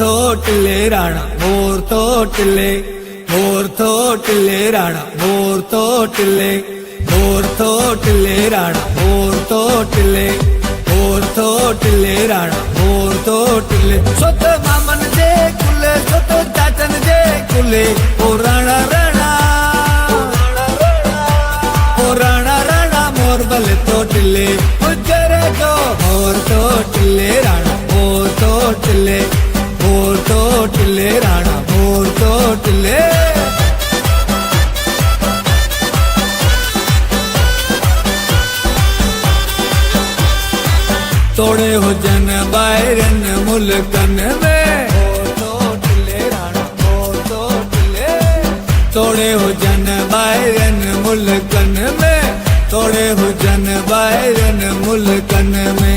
till Rana मोर till Rana मोर till Rana मोर till Rana मोर till सोत मामन जे कुले सोत चाचन जे कुले ओ राणा राणा ओ राणा राणा मोर बले टिले उजरे को मोर टिले राणा मोर टिले राणा मोर टिले तोड़े हो जन बायरन मुल्कन में टिले राणा टिले तोड़े हो जन बायरन मुल्कन में तोड़े हो जन बायरन मुल्कन में